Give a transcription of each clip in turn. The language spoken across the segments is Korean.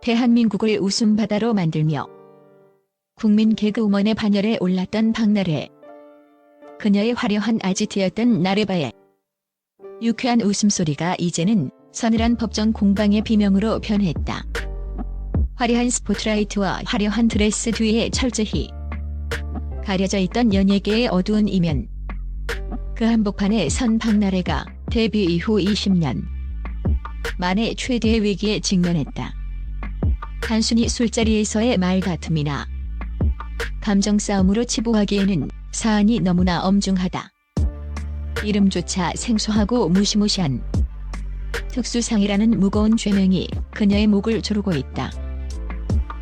대한민국을 웃음바다로 만들며 국민 개그우먼의 반열에 올랐던 박나래. 그녀의 화려한 아지트였던 나래바의 유쾌한 웃음소리가 이제는 서늘한 법정 공방의 비명으로 변했다. 화려한 스포트라이트와 화려한 드레스 뒤에 철저히 가려져 있던 연예계의 어두운 이면. 그 한복판에 선 박나래가 데뷔 이후 20년 만에 최대의 위기에 직면했다. 단순히 술자리에서의 말다툼이나 감정 싸움으로 치부하기에는 사안이 너무나 엄중하다. 이름조차 생소하고 무시무시한 특수상이라는 무거운 죄명이 그녀의 목을 조르고 있다.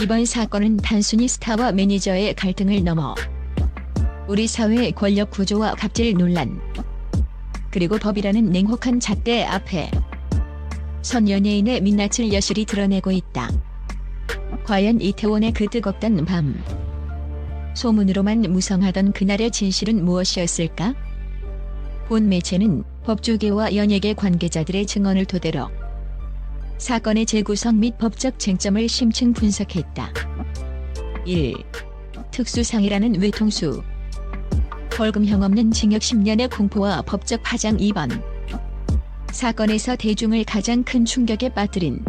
이번 사건은 단순히 스타와 매니저의 갈등을 넘어 우리 사회의 권력 구조와 갑질 논란, 그리고 법이라는 냉혹한 잣대 앞에 선 연예인의 민낯을 여실히 드러내고 있다. 과연 이태원의 그 뜨겁던 밤, 소문으로만 무성하던 그날의 진실은 무엇이었을까? 본 매체는 법조계와 연예계 관계자들의 증언을 토대로 사건의 재구성 및 법적 쟁점을 심층 분석했다. 1. 특수상이라는 외통수. 벌금형 없는 징역 10년의 공포와 법적 파장. 2번. 사건에서 대중을 가장 큰 충격에 빠뜨린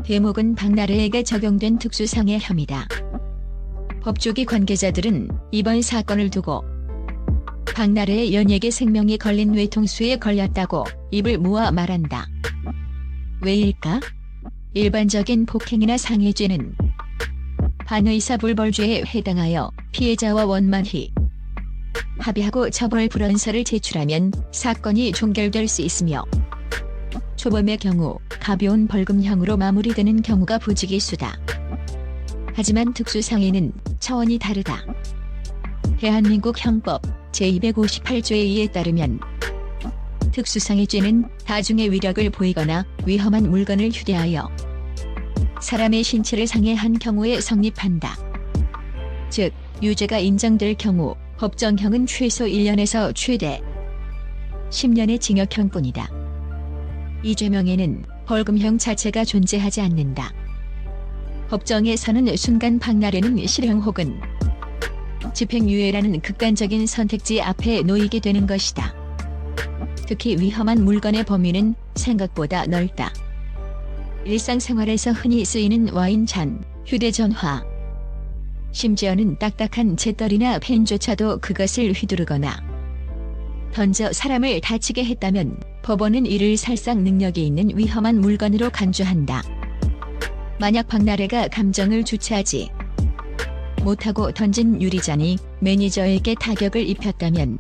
대목은 박나래에게 적용된 특수상의 혐의다. 법조계 관계자들은 이번 사건을 두고 박나래의 연예계 생명이 걸린 외통수에 걸렸다고 입을 모아 말한다. 왜일까? 일반적인 폭행이나 상해죄는 반의사불벌죄에 해당하여 피해자와 원만히 합의하고 처벌 불원서를 제출하면 사건이 종결될 수 있으며, 초범의 경우 가벼운 벌금형으로 마무리되는 경우가 부지기수다. 하지만 특수상해는 차원이 다르다. 대한민국 형법 제258조에 의해 따르면 특수상해죄는 다중의 위력을 보이거나 위험한 물건을 휴대하여 사람의 신체를 상해한 경우에 성립한다. 즉, 유죄가 인정될 경우 법정형은 최소 1년에서 최대 10년의 징역형뿐이다. 이 죄명에는 벌금형 자체가 존재하지 않는다. 법정에서는 순간 박나래는 실형 혹은 집행유예라는 극단적인 선택지 앞에 놓이게 되는 것이다. 특히 위험한 물건의 범위는 생각보다 넓다. 일상생활에서 흔히 쓰이는 와인잔, 휴대전화, 심지어는 딱딱한 재떨이나 펜조차도 그것을 휘두르거나 던져 사람을 다치게 했다면 법원은 이를 살상 능력이 있는 위험한 물건으로 간주한다. 만약 박나래가 감정을 주체하지 못하고 던진 유리잔이 매니저에게 타격을 입혔다면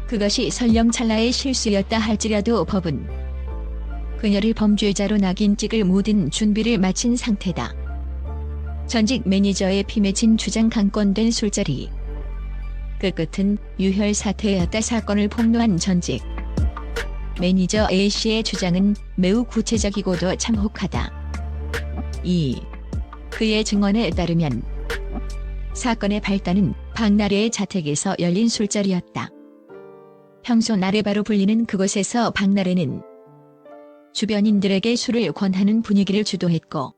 그것이 설령 찰나의 실수였다 할지라도 법은 그녀를 범죄자로 낙인 찍을 모든 준비를 마친 상태다. 전직 매니저의 피 맺힌 주장 강권된 술자리. 그 끝은 유혈 사태였다. 사건을 폭로한 전직 매니저 A씨의 주장은 매우 구체적이고도 참혹하다. 2. 그의 증언에 따르면 사건의 발단은 박나래의 자택에서 열린 술자리였다. 평소 나래바로 불리는 그곳에서 박나래는 주변인들에게 술을 권하는 분위기를 주도했고,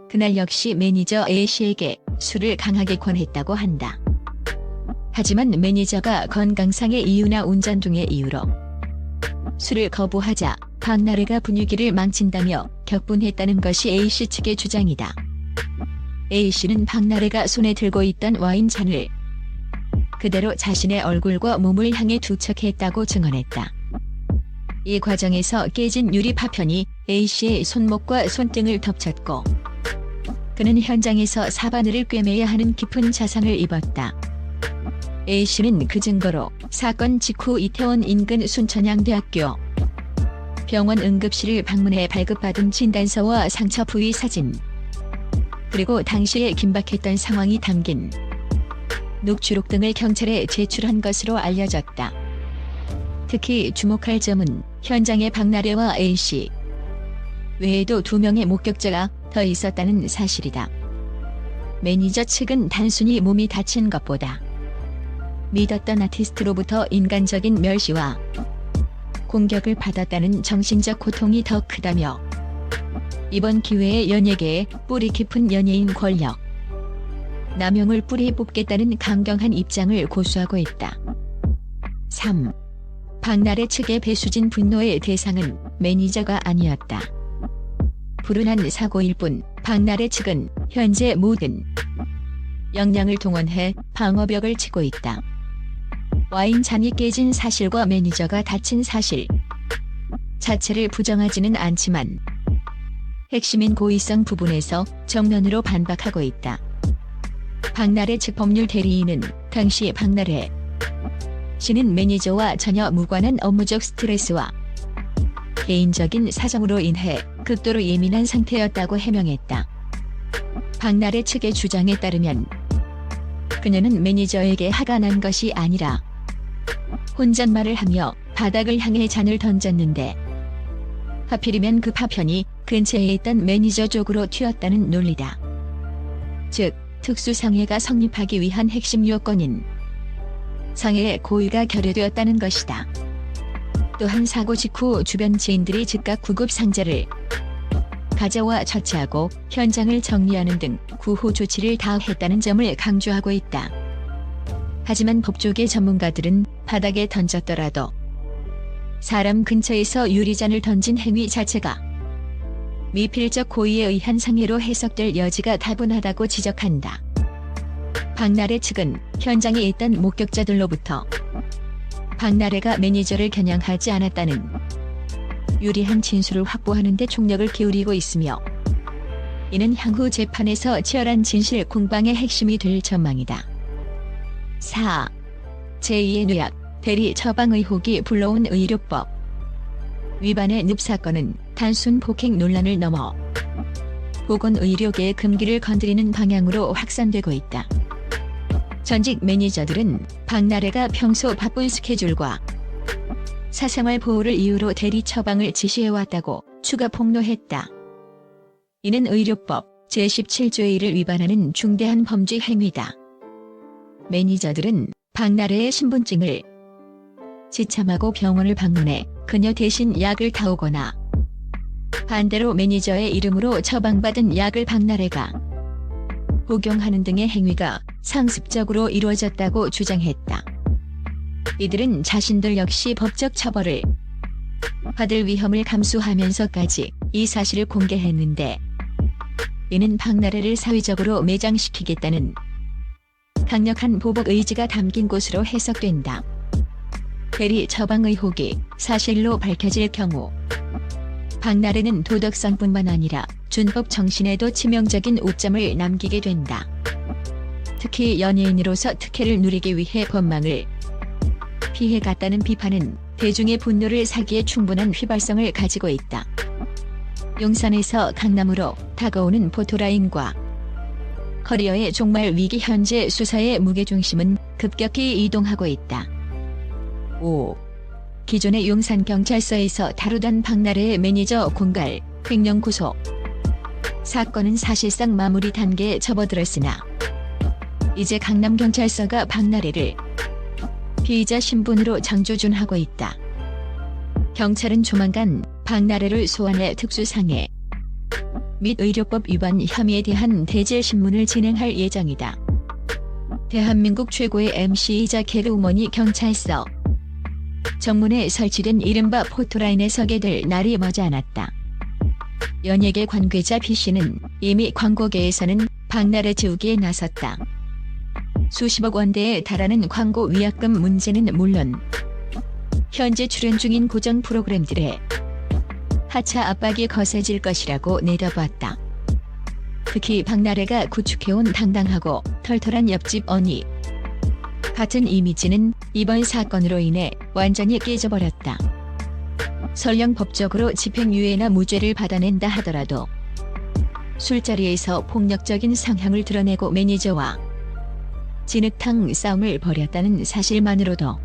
그날 역시 매니저 A씨에게 술을 강하게 권했다고 한다. 하지만 매니저가 건강상의 이유나 운전 등의 이유로 술을 거부하자 박나래가 분위기를 망친다며 격분했다는 것이 A씨 측의 주장이다. A씨는 박나래가 손에 들고 있던 와인잔을 그대로 자신의 얼굴과 몸을 향해 투척했다고 증언했다. 이 과정에서 깨진 유리 파편이 A씨의 손목과 손등을 덮쳤고, 그는 현장에서 사바늘을 꿰매야 하는 깊은 자상을 입었다. A씨는 그 증거로 사건 직후 이태원 인근 순천향대학교 병원 응급실을 방문해 발급받은 진단서와 상처 부위 사진, 그리고 당시에 긴박했던 상황이 담긴 녹취록 등을 경찰에 제출한 것으로 알려졌다. 특히 주목할 점은 현장에 박나래와 A씨 외에도 2명의 목격자가 더 있었다는 사실이다. 매니저 측은 단순히 몸이 다친 것보다 믿었던 아티스트로부터 인간적인 멸시와 공격을 받았다는 정신적 고통이 더 크다며 이번 기회에 연예계에 뿌리 깊은 연예인 권력 남용을 뿌리 뽑겠다는 강경한 입장을 고수하고 있다. 3. 박나래 측의 배수진 분노의 대상은 매니저가 아니었다. 불운한 사고일 뿐 박나래 측은 현재 모든 역량을 동원해 방어벽을 치고 있다. 와인잔이 깨진 사실과 매니저가 다친 사실 자체를 부정하지는 않지만 핵심인 고의성 부분에서 정면으로 반박하고 있다. 박나래 측 법률 대리인은 당시 박나래 씨는 매니저와 전혀 무관한 업무적 스트레스와 개인적인 사정으로 인해 극도로 예민한 상태였다고 해명했다. 박나래 측의 주장에 따르면 그녀는 매니저에게 화가 난 것이 아니라 혼잣말을 하며 바닥을 향해 잔을 던졌는데 하필이면 그 파편이 근처에 있던 매니저 쪽으로 튀었다는 논리다. 즉 특수상해가 성립하기 위한 핵심 요건인 상해의 고의가 결여되었다는 것이다. 또한 사고 직후 주변 지인들이 즉각 구급 상자를 가져와 처치하고 현장을 정리하는 등 구호 조치를 다했다는 점을 강조하고 있다. 하지만 법조계 전문가들은 바닥에 던졌더라도 사람 근처에서 유리잔을 던진 행위 자체가 미필적 고의에 의한 상해로 해석될 여지가 다분하다고 지적한다. 박나래 측은 현장에 있던 목격자들로부터 박나래가 매니저를 겨냥하지 않았다는 유리한 진술을 확보하는 데 총력을 기울이고 있으며 이는 향후 재판에서 치열한 진실 공방의 핵심이 될 전망이다. 4. 제2의 누약, 대리 처방 의혹이 불러온 의료법 위반의 늪 사건은 단순 폭행 논란을 넘어 보건의료계의 금기를 건드리는 방향으로 확산되고 있다. 전직 매니저들은 박나래가 평소 바쁜 스케줄과 사생활 보호를 이유로 대리 처방을 지시해왔다고 추가 폭로했다. 이는 의료법 제17조의 1을 위반하는 중대한 범죄 행위다. 매니저들은 박나래의 신분증을 지참하고 병원을 방문해 그녀 대신 약을 타오거나 반대로 매니저의 이름으로 처방받은 약을 박나래가 복용하는 등의 행위가 상습적으로 이루어졌다고 주장했다. 이들은 자신들 역시 법적 처벌을 받을 위험을 감수하면서까지 이 사실을 공개했는데 이는 박나래를 사회적으로 매장시키겠다는 강력한 보복 의지가 담긴 것으로 해석된다. 대리 처방 의혹이 사실로 밝혀질 경우 박나래는 도덕성뿐만 아니라 준법 정신에도 치명적인 오점을 남기게 된다. 특히 연예인으로서 특혜를 누리기 위해 법망을 피해갔다는 비판은 대중의 분노를 사기에 충분한 휘발성을 가지고 있다. 용산에서 강남으로 다가오는 포토라인과 커리어의 종말 위기 현재 수사의 무게중심은 급격히 이동하고 있다. 5. 기존의 용산경찰서에서 다루던 박나래의 매니저 공갈, 횡령 구속 사건은 사실상 마무리 단계에 접어들었으나 이제 강남경찰서가 박나래를 피의자 신분으로 장조준하고 있다. 경찰은 조만간 박나래를 소환해 특수상해 및 의료법 위반 혐의에 대한 대질 신문을 진행할 예정이다. 대한민국 최고의 MC이자 개그우먼이 경찰서 정문에 설치된 이른바 포토라인에 서게 될 날이 머지않았다. 연예계 관계자 B씨는 이미 광고계에서는 박나래 지우기에 나섰다. 수십억 원대에 달하는 광고 위약금 문제는 물론 현재 출연 중인 고정 프로그램들의 하차 압박이 거세질 것이라고 내다봤다. 특히 박나래가 구축해온 당당하고 털털한 옆집 언니 같은 이미지는 이번 사건으로 인해 완전히 깨져버렸다. 설령 법적으로 집행유예나 무죄를 받아낸다 하더라도 술자리에서 폭력적인 성향을 드러내고 매니저와 진흙탕 싸움을 벌였다는 사실만으로도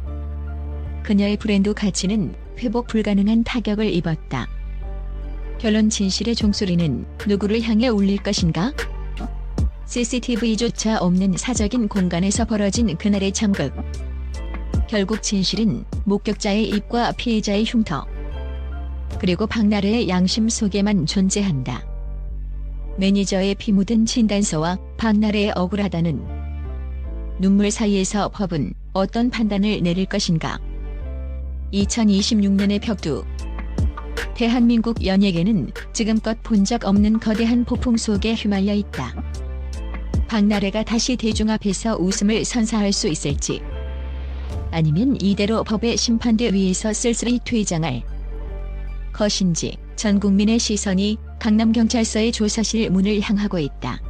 그녀의 브랜드 가치는 회복 불가능한 타격을 입었다. 결론 진실의 종소리는 누구를 향해 울릴 것인가? CCTV조차 없는 사적인 공간에서 벌어진 그날의 참극. 결국 진실은 목격자의 입과 피해자의 흉터, 그리고 박나래의 양심 속에만 존재한다. 매니저의 피 묻은 진단서와 박나래의 억울하다는 눈물 사이에서 법은 어떤 판단을 내릴 것인가. 2026년의 벽두. 대한민국 연예계는 지금껏 본 적 없는 거대한 폭풍 속에 휘말려 있다. 박나래가 다시 대중 앞에서 웃음을 선사할 수 있을지, 아니면 이대로 법의 심판대 위에서 쓸쓸히 퇴장할 것인지 전 국민의 시선이 강남경찰서의 조사실 문을 향하고 있다.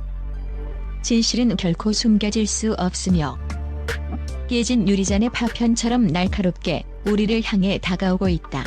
진실은 결코 숨겨질 수 없으며 깨진 유리잔의 파편처럼 날카롭게 우리를 향해 다가오고 있다.